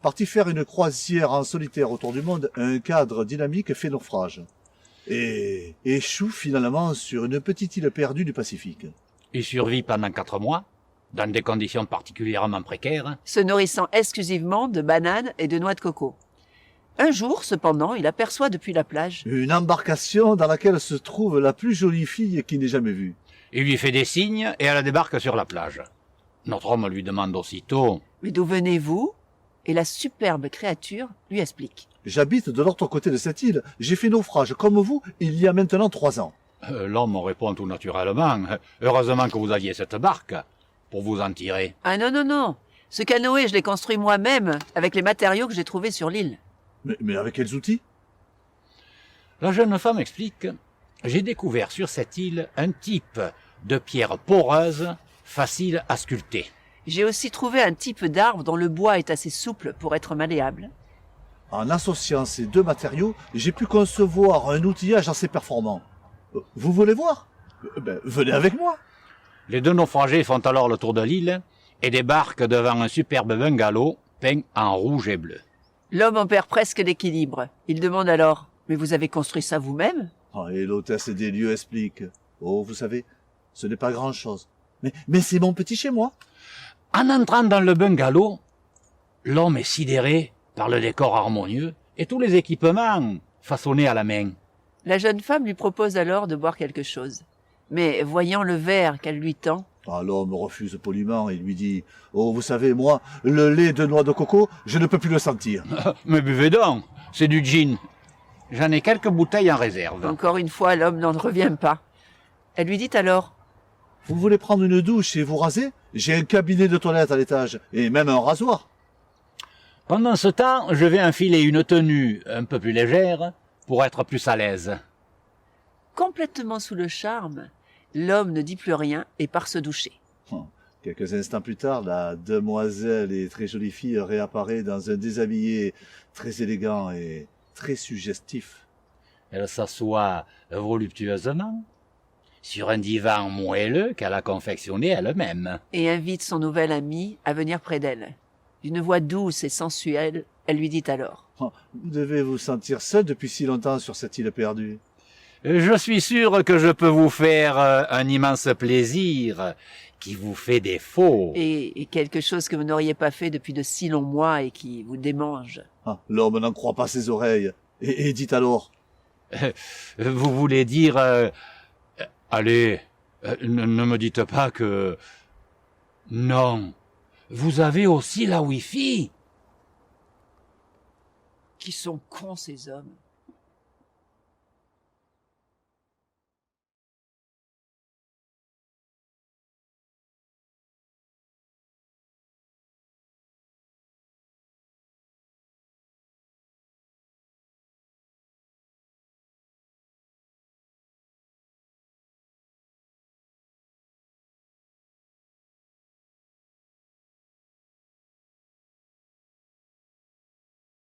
Parti faire une croisière en solitaire autour du monde, un cadre dynamique fait naufrage. Et échoue finalement sur une petite île perdue du Pacifique. Il survit pendant 4 mois, dans des conditions particulièrement précaires. Se nourrissant exclusivement de bananes et de noix de coco. Un jour, cependant, il aperçoit depuis la plage Une embarcation dans laquelle se trouve la plus jolie fille qu'il n'ait jamais vue. Il lui fait des signes et elle débarque sur la plage. Notre homme lui demande aussitôt « Mais d'où venez-vous » Et la superbe créature lui explique. J'habite de l'autre côté de cette île. J'ai fait naufrage comme vous il y a maintenant 3 ans. L'homme répond tout naturellement « Heureusement que vous aviez cette barque pour vous en tirer. » « Ah non, non, non. Ce canoë, je l'ai construit moi-même avec les matériaux que j'ai trouvés sur l'île. » Mais avec quels outils? La jeune femme explique « J'ai découvert sur cette île un type de pierre poreuse, facile à sculpter. J'ai aussi trouvé un type d'arbre dont le bois est assez souple pour être malléable. En associant ces 2 matériaux, j'ai pu concevoir un outillage assez performant. Vous voulez voir? Venez avec moi. » Les 2 naufragés font alors le tour de l'île et débarquent devant un superbe bungalow peint en rouge et bleu. L'homme en perd presque l'équilibre. Il demande alors « Mais vous avez construit ça vous-même » Et l'hôtesse des lieux explique. Oh, vous savez, ce n'est pas grand-chose. Mais c'est mon petit chez moi. En entrant dans le bungalow, l'homme est sidéré par le décor harmonieux et tous les équipements façonnés à la main. La jeune femme lui propose alors de boire quelque chose. Mais voyant le verre qu'elle lui tend, L'homme refuse poliment et lui dit « Oh, vous savez, moi, le lait de noix de coco, je ne peux plus le sentir. Mais buvez donc, c'est du gin. J'en ai quelques bouteilles en réserve. encore une fois, l'homme n'en revient pas. Elle lui dit alors Vous voulez prendre une douche et vous raser? J'ai un cabinet de toilette à l'étage et même un rasoir. » Pendant ce temps, je vais enfiler une tenue un peu plus légère pour être plus à l'aise. Complètement sous le charme, l'homme ne dit plus rien et part se doucher. Quelques instants plus tard, la demoiselle et très jolie fille réapparaît dans un déshabillé très élégant et très suggestif. Elle s'assoit voluptueusement sur un divan moelleux qu'elle a confectionné elle-même. Et invite son nouvel ami à venir près d'elle. D'une voix douce et sensuelle, elle lui dit alors Vous devez vous sentir seul depuis si longtemps sur cette île perdue. Je suis sûr que je peux vous faire un immense plaisir qui vous fait défaut. et quelque chose que vous n'auriez pas fait depuis de si longs mois et qui vous démange. L'homme n'en croit pas ses oreilles et dit alors Vous voulez dire... allez, ne me dites pas que... Non, vous avez aussi la Wi-Fi. Qui sont cons ces hommes.